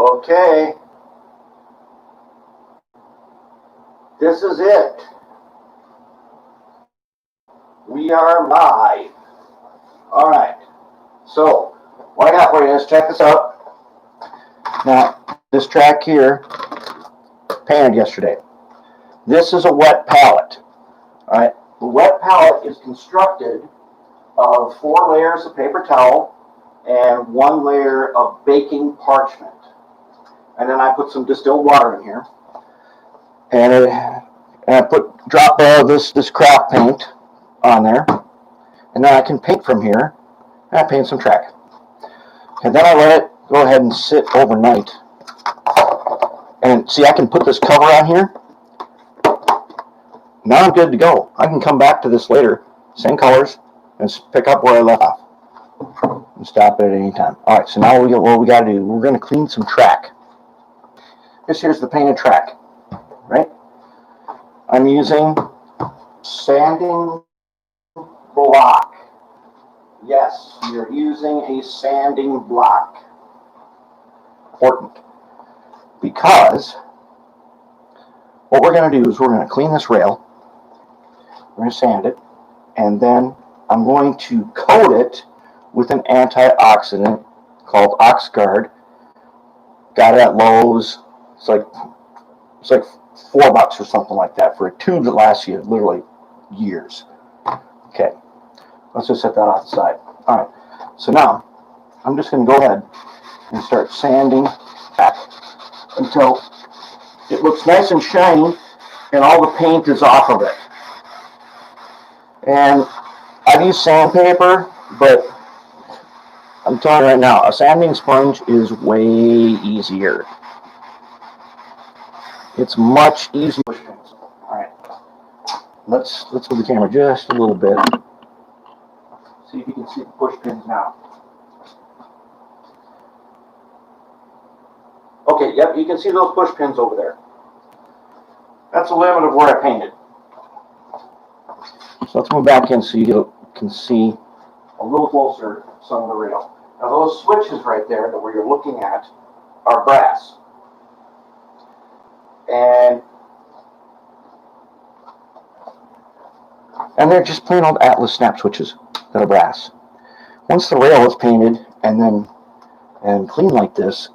Okay. This is it. We are live. All right. So, what I got for you is, check this out. Now, this track here, painted yesterday. This is a wet palette. All right. The wet palette is constructed of 4 layers of paper towel and 1 layer of baking parchment. And then I put some distilled water in here. And I drop this craft paint on there. And then I can paint from here. And I paint some track. And then I let it go ahead and sit overnight. And see, I can put this cover on here. Now I'm good to go. I can come back to this later, same colors, and pick up where I left off. And stop it at any time. All right, so now what we got to do, we're going to clean some track. Here's the painted track, right? I'm using sanding block. Yes, you're using a sanding block. Important. Because what we're going to do is we're going to clean this rail. We're going to sand it. And then I'm going to coat it with an anti-oxidant called OxGuard. Got it at Lowe's. It's like $4 or something like that for a tube that lasts you literally years. Okay, let's just set that off the side. All right, so now I'm just going to go ahead and start sanding back until it looks nice and shiny and all the paint is off of it. And I've used sandpaper, but I'm telling you right now, a sanding sponge is way easier. It's much easier. All right, let's move the camera just a little bit. See if you can see the push pins now. Okay, yep, you can see those push pins over there. That's the limit of where I painted. So let's move back in so you can see a little closer some of the rail. Now those switches right there that you're looking at are brass. And they're just plain old Atlas snap switches that are brass. Once the rail is painted and cleaned like this,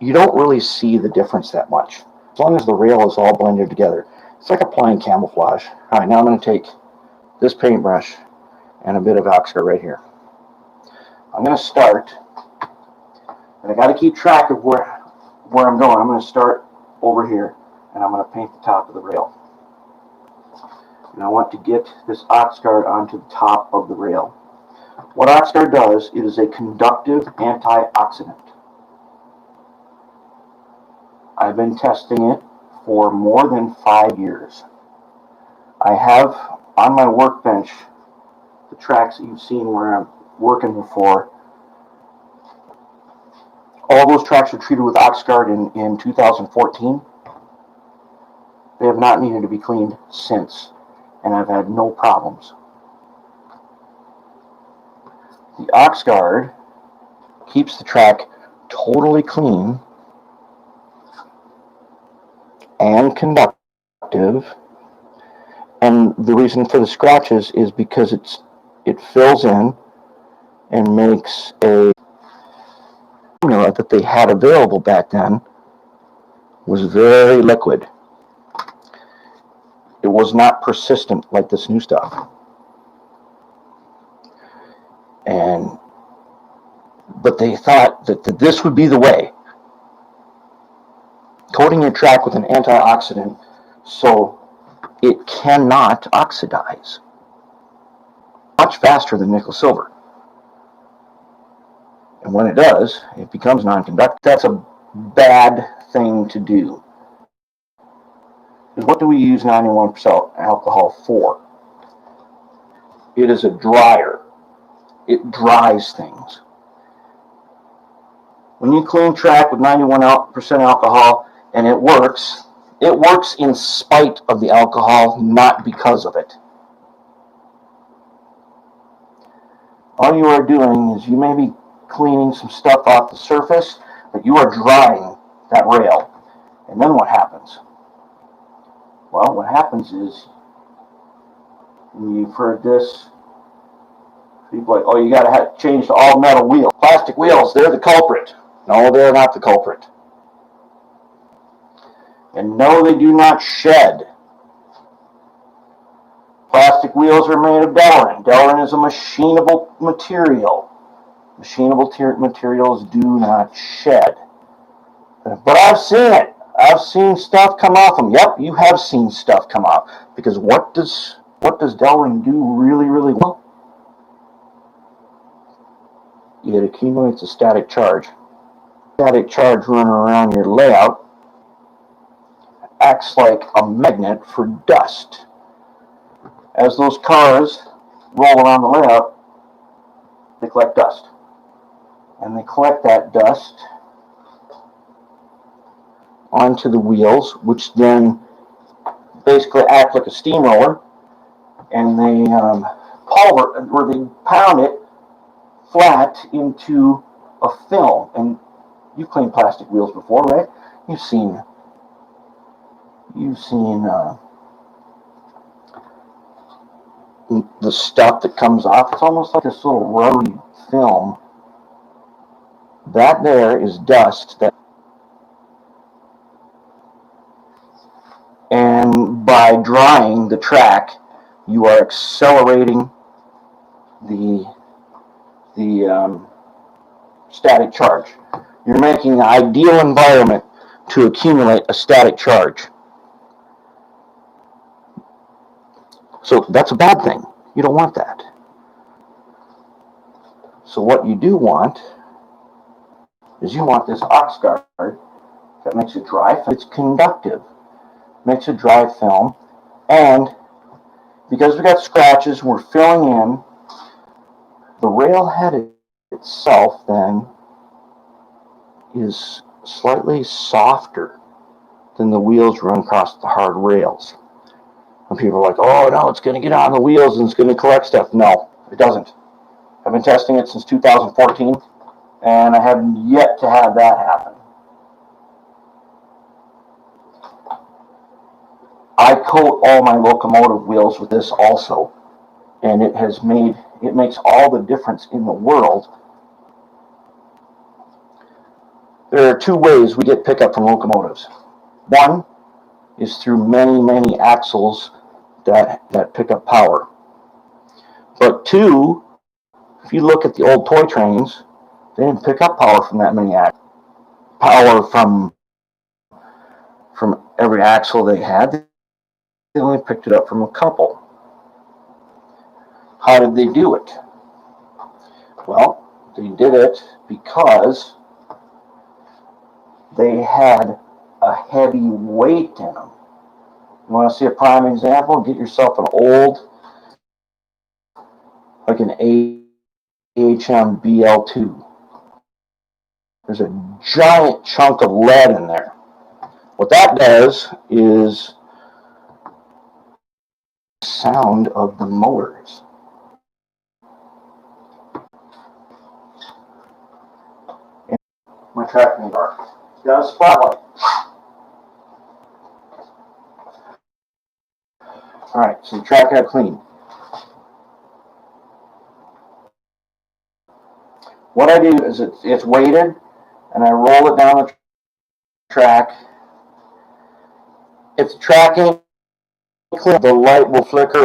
you don't really see the difference that much. As long as the rail is all blended together. It's like applying camouflage. All right, now I'm going to take this paintbrush and a bit of OxGuard right here. I'm going to start, and I got to keep track of where I'm going. I'm going to start over here, and I'm going to paint the top of the rail. And I want to get this OxGuard onto the top of the rail. What OxGuard does, it is a conductive antioxidant. I've been testing it for more than 5 years. I have on my workbench the tracks that you've seen where I'm working before. All those tracks were treated with OxGuard in 2014. They have not needed to be cleaned since, and I've had no problems. The OxGuard keeps the track totally clean and conductive, and the reason for the scratches is because it fills in and makes a formula that they had available back then was very liquid. It was not persistent like this new stuff. But they thought that this would be the way. Coating your track with an antioxidant so it cannot oxidize. Much faster than nickel silver. And when it does, it becomes non-conductive. That's a bad thing to do. What do we use 91% alcohol for? It is a dryer. It dries things. When you clean track with 91% alcohol and it works in spite of the alcohol, not because of it. All you are doing is you may be cleaning some stuff off the surface, but you are drying that rail. And then what happens? Well, what happens is, you've heard this, people are like, oh, you got to change to all metal wheels. Plastic wheels, they're the culprit. No, they're not the culprit. And no, they do not shed. Plastic wheels are made of Delrin. Delrin is a machinable material. Machinable materials do not shed. But I've seen it. I've seen stuff come off them. Yep, you have seen stuff come off. Because what does Delrin do really, really well? It accumulates a static charge. Static charge running around your layout acts like a magnet for dust. As those cars roll around the layout, they collect dust. And they collect that dust onto the wheels, which then basically act like a steamroller, and they pound it flat into a film. And you've cleaned plastic wheels before, right? You've seen the stuff that comes off. It's almost like this little rubbery film. That there is dust. And by drying the track, you are accelerating the static charge. You're making an ideal environment to accumulate a static charge. So that's a bad thing. You don't want that. So what you do want is you want this ox guard that makes it dry. It's conductive. Makes a dry film. And because we got scratches, we're filling in. The rail head itself then is slightly softer than the wheels run across the hard rails. And people are like, oh no, it's going to get on the wheels and it's going to collect stuff. No, it doesn't. I've been testing it since 2014, and I haven't yet to have that happen. I coat all my locomotive wheels with this also, and it makes all the difference in the world. There are two ways we get pickup from locomotives. One is through many, many axles that pick up power. But two, if you look at the old toy trains, they didn't pick up power from that many axles. Power from every axle they had, they only picked it up from a couple. How did they do it? Well, they did it because they had a heavy weight in them. You want to see a prime example? Get yourself an old, like an AHM BL2. There's a giant chunk of lead in there. What that does is the sound of the motors. And my tracking bar. It's got a spotlight. Alright, so the track got clean. What I do is it's weighted, and I roll it down the track. If the track ain't clear, the light will flicker